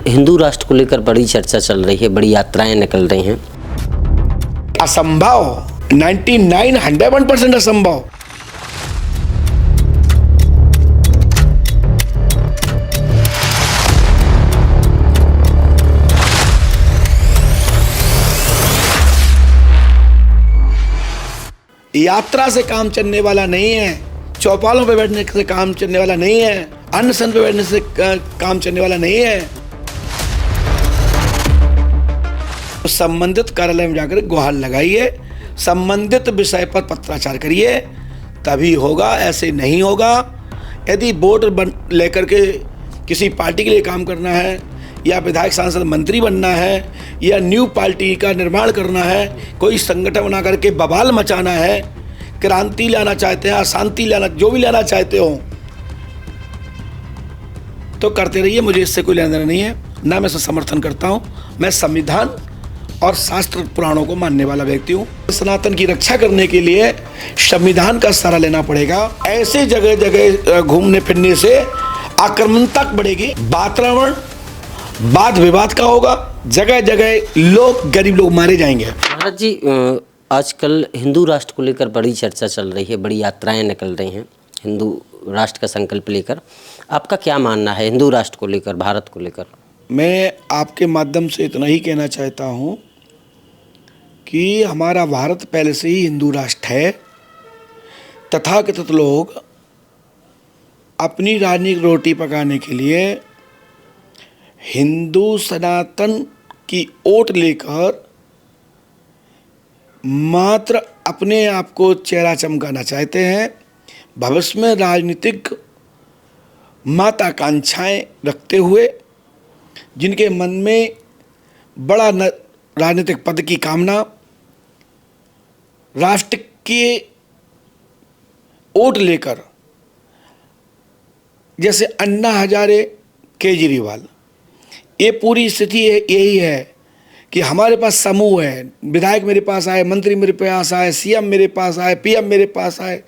हिंदू राष्ट्र को लेकर बड़ी चर्चा चल रही है, बड़ी यात्राएं निकल रही हैं। असंभव, 101% असंभव। यात्रा से काम चलने वाला नहीं है, चौपालों पे बैठने से काम चलने वाला नहीं है, अनशन पे बैठने से काम चलने वाला नहीं है। तो संबंधित कार्यालय में जाकर गुहार लगाइए, संबंधित विषय पर पत्राचार करिए, तभी होगा, ऐसे नहीं होगा। यदि वोट लेकर के किसी पार्टी के लिए काम करना है, या विधायक सांसद मंत्री बनना है, या न्यू पार्टी का निर्माण करना है, कोई संगठन बना करके बवाल मचाना है, क्रांति लाना चाहते हैं, अशांति लाना, जो भी लाना चाहते हो तो करते रहिए, मुझे इससे कोई लेना देना नहीं है, ना मैं इसका समर्थन करता हूँ। मैं संविधान और शास्त्र पुराणों को मानने वाला व्यक्ति हूँ। सनातन की रक्षा करने के लिए संविधान का सहारा लेना पड़ेगा। ऐसे जगह जगह घूमने फिरने से आक्रमणता बढ़ेगी, वातावरण वाद विवाद का होगा, जगह जगह लोग, गरीब लोग मारे जाएंगे। महाराज जी, आजकल हिंदू राष्ट्र को लेकर बड़ी चर्चा चल रही है, बड़ी यात्राएं निकल रही हैं हिंदू राष्ट्र का संकल्प लेकर। आपका क्या मानना है हिंदू राष्ट्र को लेकर, भारत को लेकर? मैं आपके माध्यम से इतना ही कहना चाहता हूँ कि हमारा भारत पहले से ही हिंदू राष्ट्र है। तथाकथित लोग अपनी राजनीतिक रोटी पकाने के लिए हिंदू सनातन की ओट लेकर मात्र अपने आप को चेहरा चमकाना चाहते हैं। भविष्य में राजनीतिक महत्वाकांक्षाएं रखते हुए, जिनके मन में बड़ा राजनीतिक पद की कामना, राष्ट्र के ओट लेकर, जैसे अन्ना हजारे, केजरीवाल, ये पूरी स्थिति यही है कि हमारे पास समूह है, विधायक मेरे पास आए, मंत्री मेरे पास आए, सीएम मेरे पास आए, पीएम मेरे पास आए।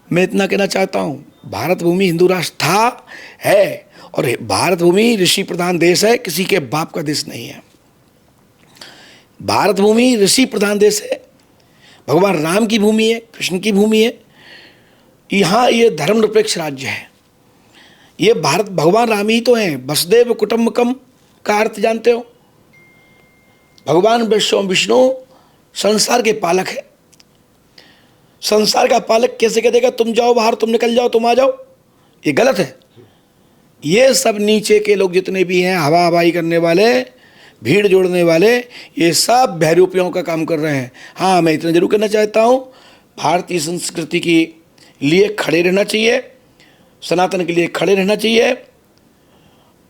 मैं इतना कहना चाहता हूँ, भारत भूमि हिंदू राष्ट्र था, है, और भारत भूमि ऋषि प्रधान देश है, किसी के बाप का देश नहीं है। भारत भूमि ऋषि प्रधान देश है, भगवान राम की भूमि है, कृष्ण की भूमि है। यहाँ ये धर्मनिरपेक्ष राज्य है। ये भारत, भगवान राम ही तो हैं। वसुदेव कुटुंबकम का अर्थ जानते हो? भगवान विष्णु संसार के पालक है। संसार का पालक कैसे कह देगा तुम जाओ बाहर, तुम निकल जाओ, तुम आ जाओ? ये गलत है। ये सब नीचे के लोग जितने भी हैं, हवा हवाई करने वाले, भीड़ जोड़ने वाले, ये सब बहरूपियों का काम कर रहे हैं। हाँ, मैं इतना जरूर कहना चाहता हूँ, भारतीय संस्कृति के लिए खड़े रहना चाहिए, सनातन के लिए खड़े रहना चाहिए,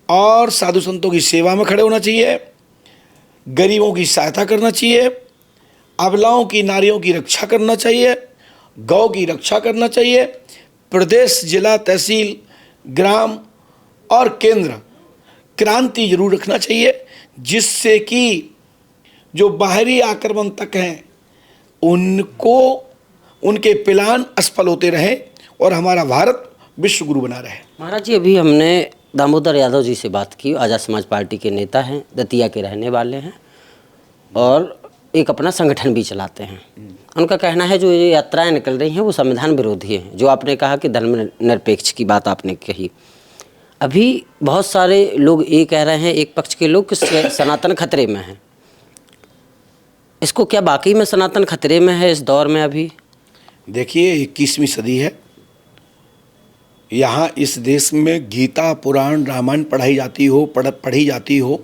और साधु संतों की सेवा में खड़े होना चाहिए, गरीबों की सहायता करना चाहिए, अबलाओं की, नारियों की रक्षा करना चाहिए, गौ की रक्षा करना चाहिए। प्रदेश, जिला, तहसील, ग्राम और केंद्र क्रांति जरूर रखना चाहिए, जिससे कि जो बाहरी आक्रमण तक हैं उनको, उनके प्लान असफल होते रहें और हमारा भारत विश्व गुरु बना रहे। महाराज जी, अभी हमने दामोदर यादव जी से बात की, आज़ाद समाज पार्टी के नेता हैं, दतिया के रहने वाले हैं और एक अपना संगठन भी चलाते हैं। उनका कहना है जो ये यात्राएं निकल रही हैं वो संविधान विरोधी हैं। जो आपने कहा कि धर्मनिरपेक्ष की बात आपने कही, अभी बहुत सारे लोग ये कह रहे हैं, एक पक्ष के लोग, कि सनातन खतरे में है। इसको क्या वाकई में सनातन खतरे में है इस दौर में? अभी देखिए, 21वीं सदी है। यहाँ इस देश में गीता, पुराण, रामायण पढ़ी जाती हो,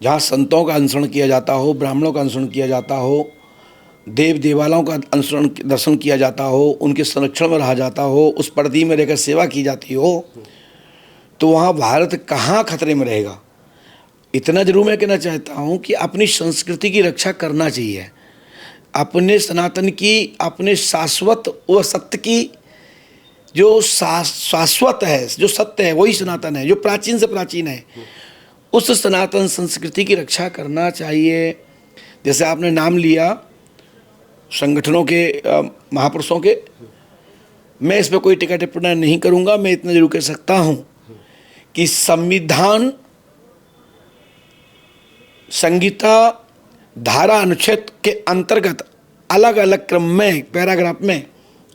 जहाँ संतों का अनुसरण किया जाता हो, ब्राह्मणों का अनुसरण किया जाता हो, देव देवालयों का अनुसरण, दर्शन किया जाता हो, उनके संरक्षण में रहा जाता हो, उस पर्दी में रहकर सेवा की जाती हो, तो वहाँ भारत कहाँ खतरे में रहेगा? इतना जरूर मैं कहना चाहता हूँ कि अपनी संस्कृति की रक्षा करना चाहिए, अपने सनातन की, अपने शाश्वत व सत्य की, जो शाश्वत है, जो सत्य है वही सनातन है, जो प्राचीन से प्राचीन है, उस सनातन संस्कृति की रक्षा करना चाहिए। जैसे आपने नाम लिया संगठनों के, महापुरुषों के, मैं इस पर कोई टिप्पणी नहीं करूंगा। मैं इतना जरूर कह सकता हूं कि संविधान संहिता धारा अनुच्छेद के अंतर्गत अलग अलग क्रम में पैराग्राफ में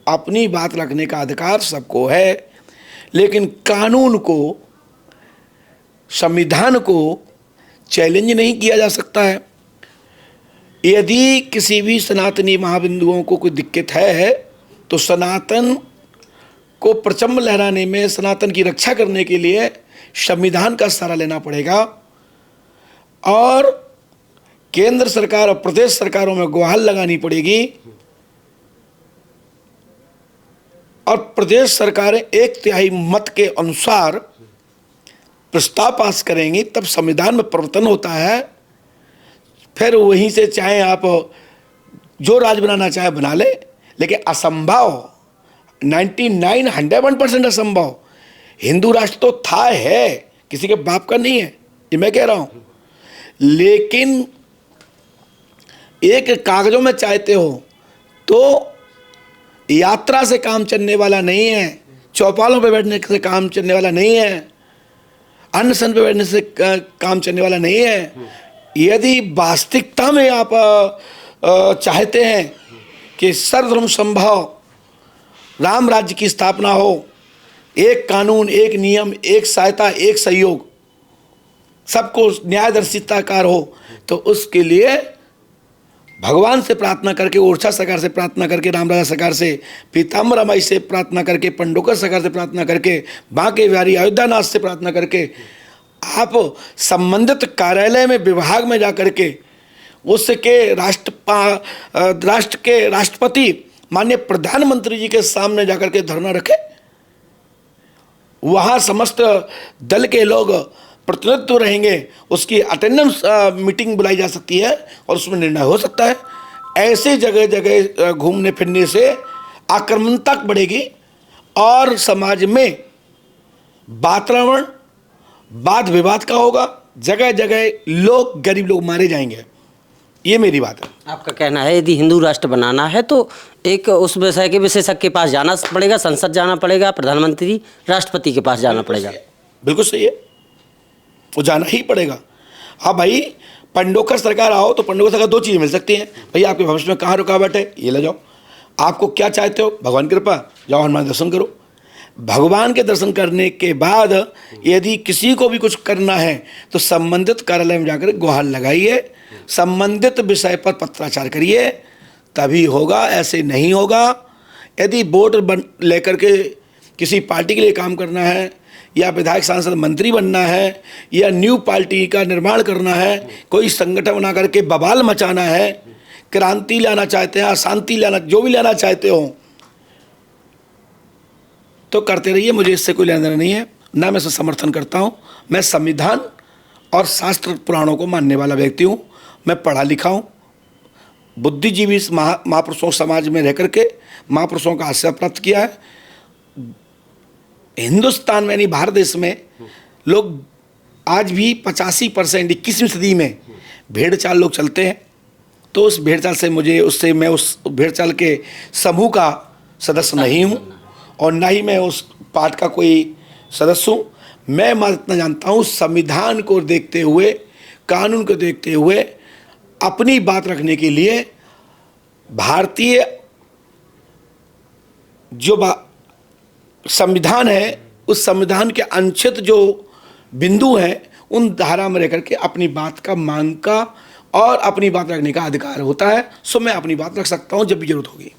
अपनी बात रखने का अधिकार सबको है, लेकिन कानून को, संविधान को चैलेंज नहीं किया जा सकता है। यदि किसी भी सनातनी महाबिंदुओं को कोई दिक्कत है तो सनातन को परचम लहराने में, सनातन की रक्षा करने के लिए संविधान का सहारा लेना पड़ेगा और केंद्र सरकार और प्रदेश सरकारों में गुहार लगानी पड़ेगी और प्रदेश सरकारें 1/3 मत के अनुसार प्रस्ताव पास करेंगी, तब संविधान में परिवर्तन होता है। फिर वहीं से चाहे आप जो राज बनाना चाहे बना ले, लेकिन असंभव 100% असंभव। हिंदू राष्ट्र तो था, है, किसी के बाप का नहीं है, ये मैं कह रहा हूं। लेकिन एक कागजों में चाहते हो तो यात्रा से काम चलने वाला नहीं है, चौपालों पे बैठने से काम चलने वाला नहीं है, अन्न सन पे बैठने से काम चलने वाला नहीं है। यदि वास्तविकता में आप चाहते हैं कि सर्वधर्म संभव राम राज्य की स्थापना हो, एक कानून, एक नियम, एक सहायता, एक सहयोग, सबको न्यायदर्शिताकार हो, तो उसके लिए भगवान से प्रार्थना करके, ओरछा सरकार से प्रार्थना करके, रामराजा सरकार से, पीताम्बर रमाई से प्रार्थना करके, पंडोकर सरकार से प्रार्थना करके, बांके बिहारी अयोध्यानाथ से प्रार्थना करके, आप संबंधित कार्यालय में, विभाग में जाकर के उसके राष्ट्र के राष्ट्रपति माननीय प्रधानमंत्री जी के सामने जाकर के धरना रखे। वहाँ समस्त दल के लोग प्रतिनिधित्व रहेंगे, उसकी अटेंडेंस मीटिंग बुलाई जा सकती है और उसमें निर्णय हो सकता है। ऐसे जगह जगह घूमने फिरने से आक्रामकता बढ़ेगी और समाज में वातावरण वाद विवाद का होगा, जगह जगह लोग, गरीब लोग मारे जाएंगे। ये मेरी बात है। आपका कहना है यदि हिंदू राष्ट्र बनाना है तो एक उस विषय के विशेषज्ञ के पास जाना पड़ेगा, संसद जाना पड़ेगा, प्रधानमंत्री, राष्ट्रपति के पास जाना पड़ेगा। बिल्कुल सही है, वो जाना ही पड़ेगा। हाँ भाई, पंडोकर सरकार आओ तो पंडोकर सरकार 2 चीज़ें मिल सकती हैं। भाई आपके भविष्य में कहाँ रुकावट है, ये ले जाओ। आपको क्या चाहते हो, भगवान की कृपा, जाओ हनुमान दर्शन करो। भगवान के दर्शन करने के बाद यदि किसी को भी कुछ करना है तो संबंधित कार्यालय में जाकर गुहार लगाइए, संबंधित विषय पर पत्राचार करिए, तभी होगा, ऐसे नहीं होगा। यदि वोट लेकर के किसी पार्टी के लिए काम करना है या विधायक, सांसद, मंत्री बनना है या न्यू पार्टी का निर्माण करना है, कोई संगठन बना करके बवाल मचाना है, क्रांति लाना चाहते हैं, अशांति लाना, जो भी लाना चाहते हो तो करते रहिए, मुझे इससे कोई लेना देना नहीं है, ना मैं इसे समर्थन करता हूँ। मैं संविधान और शास्त्र पुराणों को मानने वाला व्यक्ति हूँ। मैं पढ़ा लिखा हूँ, बुद्धिजीवी महापुरुषों समाज में रह करके महापुरुषों का आश्रय प्राप्त किया है। हिंदुस्तान में यानी भारत देश में लोग आज भी 85% 21वीं सदी में भेड़ चाल लोग चलते हैं। तो उस भेड़ चाल से मैं उस भेड़ चाल के समूह का सदस्य नहीं हूँ और ना ही मैं उस पार्ट का कोई सदस्य हूँ। मैं इतना जानता हूँ, संविधान को देखते हुए, कानून को देखते हुए अपनी बात रखने के लिए भारतीय जो संविधान है, उस संविधान के अनुच्छेद जो बिंदु हैं, उन धारा में रह करके अपनी बात का, मांग का और अपनी बात रखने का अधिकार होता है। सो मैं अपनी बात रख सकता हूँ जब भी जरूरत होगी।